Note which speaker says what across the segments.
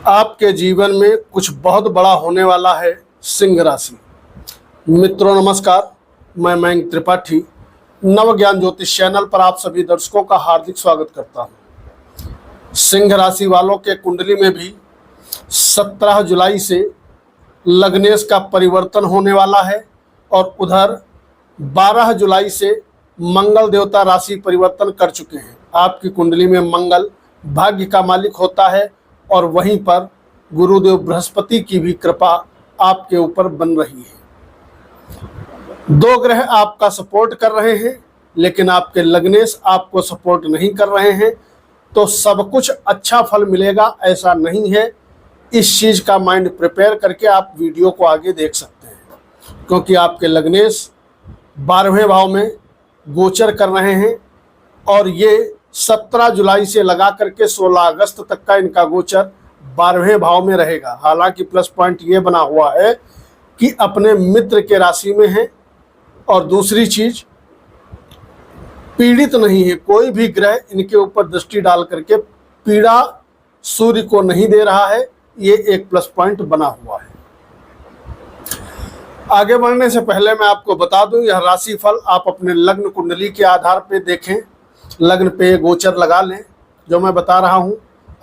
Speaker 1: आपके जीवन में कुछ बहुत बड़ा होने वाला है। सिंह राशि मित्रों नमस्कार, मैं मयंक त्रिपाठी नव ज्ञान ज्योतिष चैनल पर आप सभी दर्शकों का हार्दिक स्वागत करता हूं। सिंह राशि वालों के कुंडली में भी 17 जुलाई से लग्नेश का परिवर्तन होने वाला है और उधर 12 जुलाई से मंगल देवता राशि परिवर्तन कर चुके हैं। आपकी कुंडली में मंगल भाग्य का मालिक होता है और वहीं पर गुरुदेव बृहस्पति की भी कृपा आपके ऊपर बन रही है। दो ग्रह आपका सपोर्ट कर रहे हैं, लेकिन आपके लग्नेश आपको सपोर्ट नहीं कर रहे हैं, तो सब कुछ अच्छा फल मिलेगा ऐसा नहीं है। इस चीज का माइंड प्रिपेयर करके आप वीडियो को आगे देख सकते हैं, क्योंकि आपके लग्नेश 12वें भाव में गोचर कर रहे हैं और ये 17 जुलाई से लगा करके 16 अगस्त तक का इनका गोचर 12वें भाव में रहेगा। हालांकि प्लस पॉइंट ये बना हुआ है कि अपने मित्र के राशि में है और दूसरी चीज पीड़ित नहीं है। कोई भी ग्रह इनके ऊपर दृष्टि डाल करके पीड़ा सूर्य को नहीं दे रहा है। ये एक प्लस पॉइंट बना हुआ है। आगे बढ़ने से पहले मैं आपको बता दूं, यह राशि फल आप अपने लग्न कुंडली के आधार पे देखें, लग्न पे गोचर लगा लें। जो मैं बता रहा हूं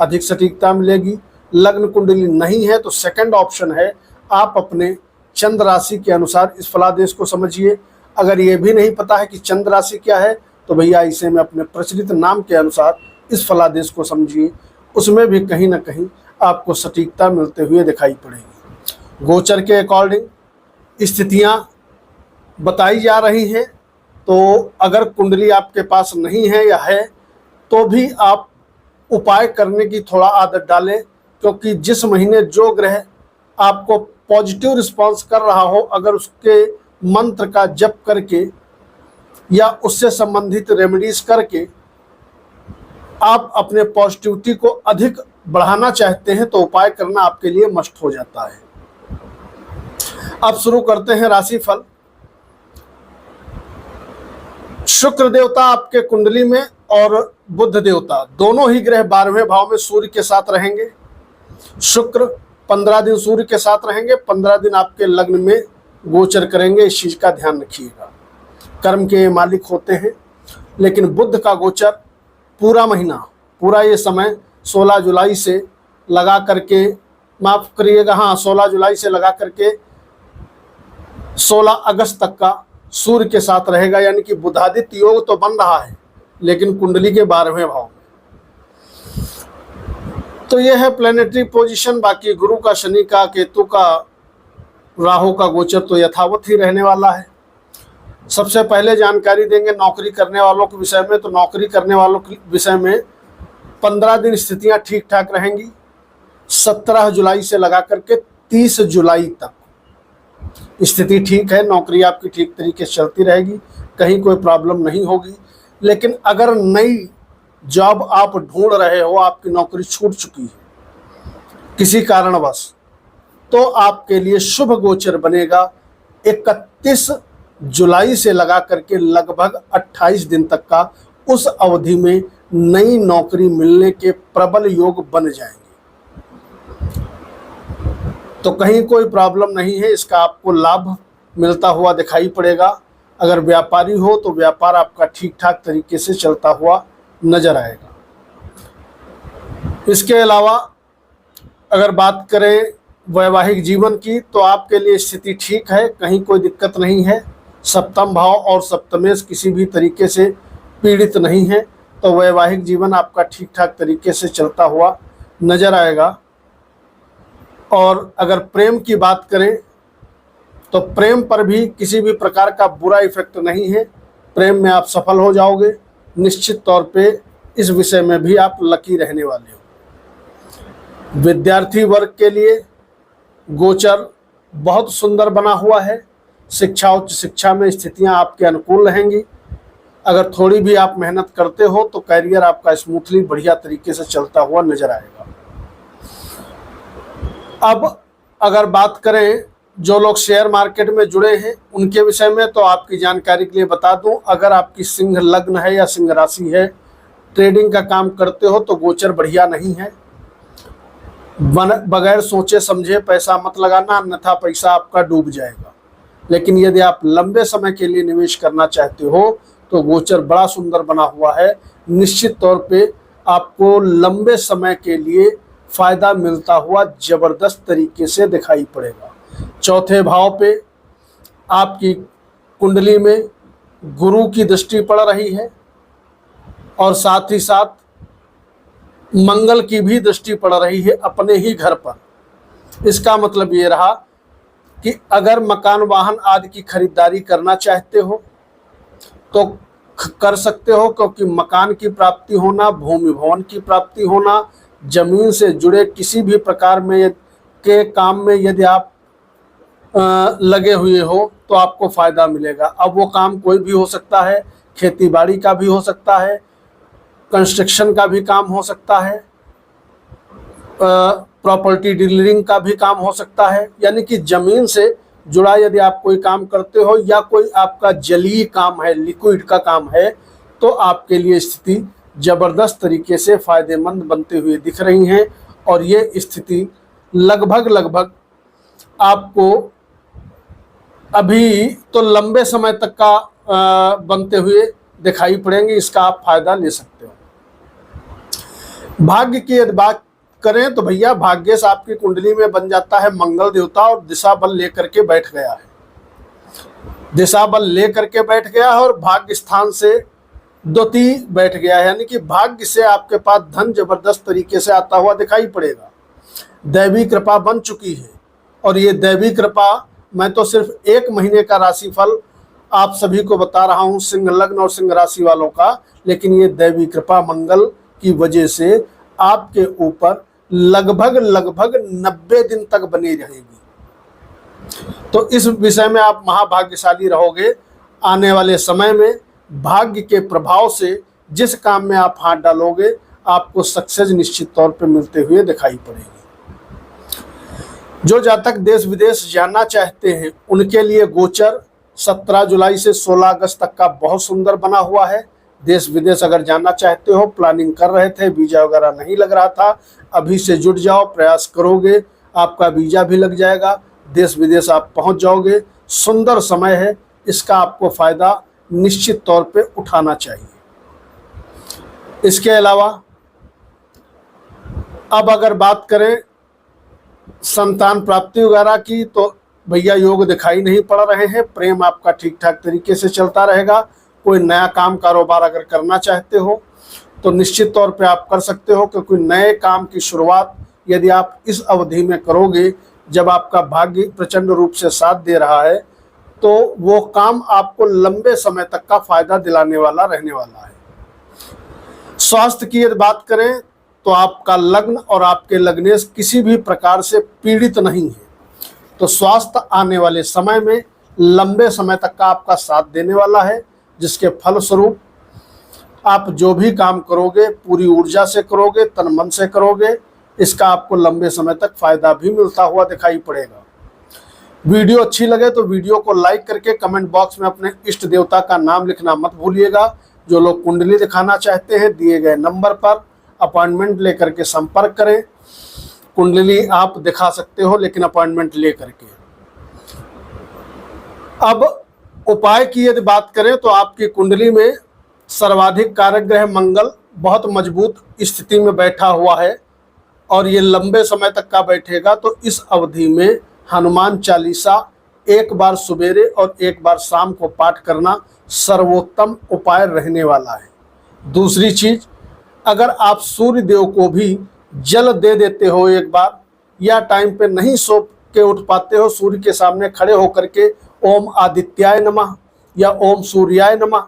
Speaker 1: अधिक सटीकता मिलेगी। लग्न कुंडली नहीं है तो सेकंड ऑप्शन है, आप अपने चंद्र राशि के अनुसार इस फलादेश को समझिए। अगर ये भी नहीं पता है कि चंद्र राशि क्या है तो भैया इसे में अपने प्रचलित नाम के अनुसार इस फलादेश को समझिए। उसमें भी कहीं ना कहीं आपको सटीकता मिलते हुए दिखाई पड़ेगी। गोचर के अकॉर्डिंग स्थितियां बताई जा रही हैं, तो अगर कुंडली आपके पास नहीं है या है तो भी आप उपाय करने की थोड़ा आदत डालें, क्योंकि जिस महीने जो ग्रह आपको पॉजिटिव रिस्पांस कर रहा हो, अगर उसके मंत्र का जप करके या उससे संबंधित रेमेडीज करके आप अपने पॉजिटिविटी को अधिक बढ़ाना चाहते हैं तो उपाय करना आपके लिए मस्ट हो जाता है। अब शुरू करते हैं राशिफल। शुक्र देवता आपके कुंडली में और बुध देवता दोनों ही ग्रह 12वें भाव में सूर्य के साथ रहेंगे। शुक्र 15 दिन सूर्य के साथ रहेंगे, 15 दिन आपके लग्न में गोचर करेंगे। इस चीज का ध्यान रखिएगा। कर्म के मालिक होते हैं, लेकिन बुध का गोचर पूरा महीना, पूरा ये समय 16 जुलाई से लगा करके, माफ करिएगा, हाँ 16 जुलाई से लगा करके 16 अगस्त तक का सूर्य के साथ रहेगा। यानी कि बुधादित्य योग तो बन रहा है, लेकिन कुंडली के 12वें भाव में। तो यह है प्लेनेटरी पोजीशन। बाकी गुरु का, शनि का, केतु का, राहु का गोचर तो यथावत ही रहने वाला है। सबसे पहले जानकारी देंगे नौकरी करने वालों के विषय में। तो नौकरी करने वालों के विषय में 15 दिन स्थितियां ठीक ठाक रहेंगी। 17 जुलाई से लगा करके 30 जुलाई तक स्थिति ठीक है। नौकरी आपकी ठीक तरीके से चलती रहेगी, कहीं कोई प्रॉब्लम नहीं होगी। लेकिन अगर नई जॉब आप ढूंढ रहे हो, आपकी नौकरी छूट चुकी है किसी कारणवश, तो आपके लिए शुभ गोचर बनेगा 31 जुलाई से लगा करके लगभग 28 दिन तक का। उस अवधि में नई नौकरी मिलने के प्रबल योग बन जाएंगे, तो कहीं कोई प्रॉब्लम नहीं है। इसका आपको लाभ मिलता हुआ दिखाई पड़ेगा। अगर व्यापारी हो तो व्यापार आपका ठीक ठाक तरीके से चलता हुआ नजर आएगा। इसके अलावा अगर बात करें वैवाहिक जीवन की, तो आपके लिए स्थिति ठीक है, कहीं कोई दिक्कत नहीं है। सप्तम भाव और सप्तमेश किसी भी तरीके से पीड़ित नहीं है, तो वैवाहिक जीवन आपका ठीक ठाक तरीके से चलता हुआ नजर आएगा। और अगर प्रेम की बात करें तो प्रेम पर भी किसी भी प्रकार का बुरा इफेक्ट नहीं है। प्रेम में आप सफल हो जाओगे निश्चित तौर पे। इस विषय में भी आप लकी रहने वाले हो। विद्यार्थी वर्ग के लिए गोचर बहुत सुंदर बना हुआ है। शिक्षा, उच्च शिक्षा में स्थितियां आपके अनुकूल रहेंगी। अगर थोड़ी भी आप मेहनत करते हो तो कैरियर आपका स्मूथली बढ़िया तरीके से चलता हुआ नजर आएगा। अब अगर बात करें जो लोग शेयर मार्केट में जुड़े हैं उनके विषय में, तो आपकी जानकारी के लिए बता दूं, अगर आपकी सिंह लग्न है या सिंह राशि है, ट्रेडिंग का काम करते हो तो गोचर बढ़िया नहीं है। बगैर सोचे समझे पैसा मत लगाना, अन्यथा पैसा आपका डूब जाएगा। लेकिन यदि आप लंबे समय के लिए निवेश करना चाहते हो तो गोचर बड़ा सुंदर बना हुआ है। निश्चित तौर पे आपको लंबे समय के लिए फायदा मिलता हुआ जबरदस्त तरीके से दिखाई पड़ेगा। चौथे भाव पे आपकी कुंडली में गुरु की दृष्टि पड़ रही है और साथ ही साथ मंगल की भी दृष्टि पड़ रही है अपने ही घर पर। इसका मतलब ये रहा कि अगर मकान वाहन आदि की खरीदारी करना चाहते हो तो कर सकते हो, क्योंकि मकान की प्राप्ति होना, भूमि भवन की प्राप्ति होना, जमीन से जुड़े किसी भी प्रकार में के काम में यदि आप लगे हुए हो तो आपको फायदा मिलेगा। अब वो काम कोई भी हो सकता है, खेती बाड़ी का भी हो सकता है, कंस्ट्रक्शन का भी काम हो सकता है, प्रॉपर्टी डीलरिंग का भी काम हो सकता है। यानी कि जमीन से जुड़ा यदि आप कोई काम करते हो या कोई आपका जलीय काम है, लिक्विड का काम है, तो आपके लिए स्थिति जबरदस्त तरीके से फायदेमंद बनते हुए दिख रही हैं। और ये स्थिति लगभग आपको अभी तो लंबे समय तक का बनते हुए दिखाई पड़ेंगे। इसका आप फायदा ले सकते हो। भाग्य की यदि बात करें तो भैया भाग्य से आपकी कुंडली में बन जाता है मंगल देवता और दिशा बल लेकर के बैठ गया है। दिशा बल लेकर के बैठ गया है और भाग्य स्थान से द्वितीय बैठ गया है। यानी कि भाग्य से आपके पास धन जबरदस्त तरीके से आता हुआ दिखाई पड़ेगा। दैवी कृपा बन चुकी है और ये दैवी कृपा, मैं तो सिर्फ 1 महीने का राशिफल आप सभी को बता रहा हूं सिंह लग्न और सिंह राशि वालों का, लेकिन ये दैवी कृपा मंगल की वजह से आपके ऊपर लगभग 90 दिन तक बनी रहेगी। तो इस विषय में आप महाभाग्यशाली रहोगे। आने वाले समय में भाग्य के प्रभाव से जिस काम में आप हाथ डालोगे आपको सक्सेस निश्चित तौर पर मिलते हुए दिखाई पड़ेगी। जो जातक देश विदेश जाना चाहते हैं उनके लिए गोचर 17 जुलाई से 16 अगस्त तक का बहुत सुंदर बना हुआ है। देश विदेश अगर जाना चाहते हो, प्लानिंग कर रहे थे, वीजा वगैरह नहीं लग रहा था, अभी से जुट जाओ, प्रयास करोगे, आपका वीजा भी लग जाएगा, देश विदेश आप पहुंच जाओगे। सुंदर समय है, इसका आपको फायदा निश्चित तौर पे उठाना चाहिए। इसके अलावा अब अगर बात करें संतान प्राप्ति वगैरह की तो भैया योग दिखाई नहीं पड़ रहे हैं। प्रेम आपका ठीक ठाक तरीके से चलता रहेगा। कोई नया काम कारोबार अगर करना चाहते हो तो निश्चित तौर पे आप कर सकते हो, क्योंकि नए काम की शुरुआत यदि आप इस अवधि में करोगे जब आपका भाग्य प्रचंड रूप से साथ दे रहा है तो वो काम आपको लंबे समय तक का फायदा दिलाने वाला रहने वाला है। स्वास्थ्य की यदि बात करें तो आपका लग्न और आपके लग्नेश किसी भी प्रकार से पीड़ित नहीं है, तो स्वास्थ्य आने वाले समय में लंबे समय तक का आपका साथ देने वाला है, जिसके फलस्वरूप आप जो भी काम करोगे पूरी ऊर्जा से करोगे, तन मन से करोगे। इसका आपको लंबे समय तक फायदा भी मिलता हुआ दिखाई पड़ेगा। वीडियो अच्छी लगे तो वीडियो को लाइक करके कमेंट बॉक्स में अपने इष्ट देवता का नाम लिखना मत भूलिएगा। जो लोग कुंडली दिखाना चाहते हैं दिए गए नंबर पर अपॉइंटमेंट लेकर के संपर्क करें। कुंडली आप दिखा सकते हो लेकिन अपॉइंटमेंट लेकर के। अब उपाय की यदि बात करें तो आपकी कुंडली में सर्वाधिक कारक ग्रह मंगल बहुत मजबूत स्थिति में बैठा हुआ है और ये लंबे समय तक का बैठेगा। तो इस अवधि में हनुमान चालीसा एक बार सवेरे और एक बार शाम को पाठ करना सर्वोत्तम उपाय रहने वाला है। दूसरी चीज, अगर आप सूर्य देव को भी जल दे देते हो एक बार, या टाइम पे नहीं सो के उठ पाते हो, सूर्य के सामने खड़े होकर के ओम आदित्याय नमः या ओम सूर्याय नमः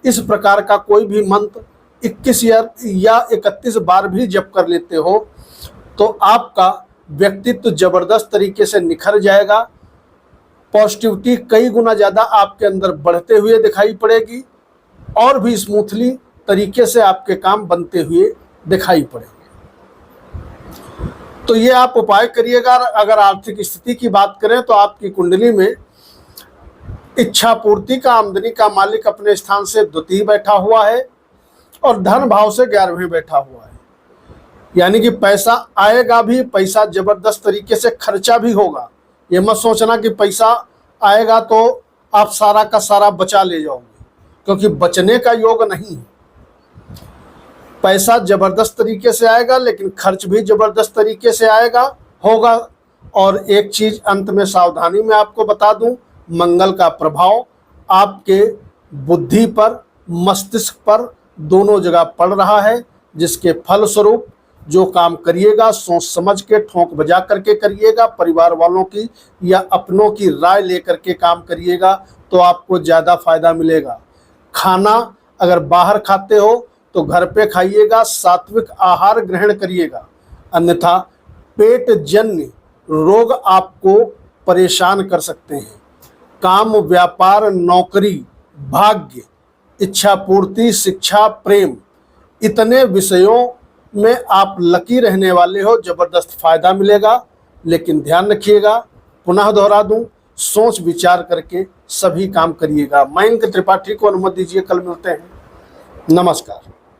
Speaker 1: इस प्रकार का कोई भी मंत्र 21 या 31 बार भी जप कर लेते हो तो आपका व्यक्तित्व जबरदस्त तरीके से निखर जाएगा। पॉजिटिविटी कई गुना ज़्यादा आपके अंदर बढ़ते हुए दिखाई पड़ेगी और भी स्मूथली तरीके से आपके काम बनते हुए दिखाई पड़ेंगे। तो ये आप उपाय करिएगा। अगर आर्थिक स्थिति की बात करें तो आपकी कुंडली में इच्छा पूर्ति का आमदनी का मालिक अपने स्थान से द्वितीय बैठा हुआ है और धन भाव से 11वें बैठा हुआ है। यानी कि पैसा आएगा भी, पैसा जबरदस्त तरीके से खर्चा भी होगा। ये मत सोचना कि पैसा आएगा तो आप सारा का सारा बचा ले जाओगे, क्योंकि बचने का योग नहीं है। पैसा जबरदस्त तरीके से आएगा, लेकिन खर्च भी जबरदस्त तरीके से आएगा होगा। और एक चीज अंत में सावधानी में आपको बता दूं, मंगल का प्रभाव आपके बुद्धि पर, मस्तिष्क पर दोनों जगह पड़ रहा है, जिसके फलस्वरूप जो काम करिएगा सोच समझ के, ठोंक बजा करके करिएगा। परिवार वालों की या अपनों की राय लेकर के काम करिएगा तो आपको ज़्यादा फायदा मिलेगा। खाना अगर बाहर खाते हो तो घर पे खाइएगा, सात्विक आहार ग्रहण करिएगा, अन्यथा पेट जन्य रोग आपको परेशान कर सकते हैं। काम, व्यापार, नौकरी, भाग्य, इच्छा पूर्ति, शिक्षा, प्रेम, इतने विषयों में आप लकी रहने वाले हो, जबरदस्त फायदा मिलेगा। लेकिन ध्यान रखिएगा, पुनः दोहरा दूं, सोच विचार करके सभी काम करिएगा। मयंक त्रिपाठी को अनुमति दीजिए, कल मिलते हैं। नमस्कार।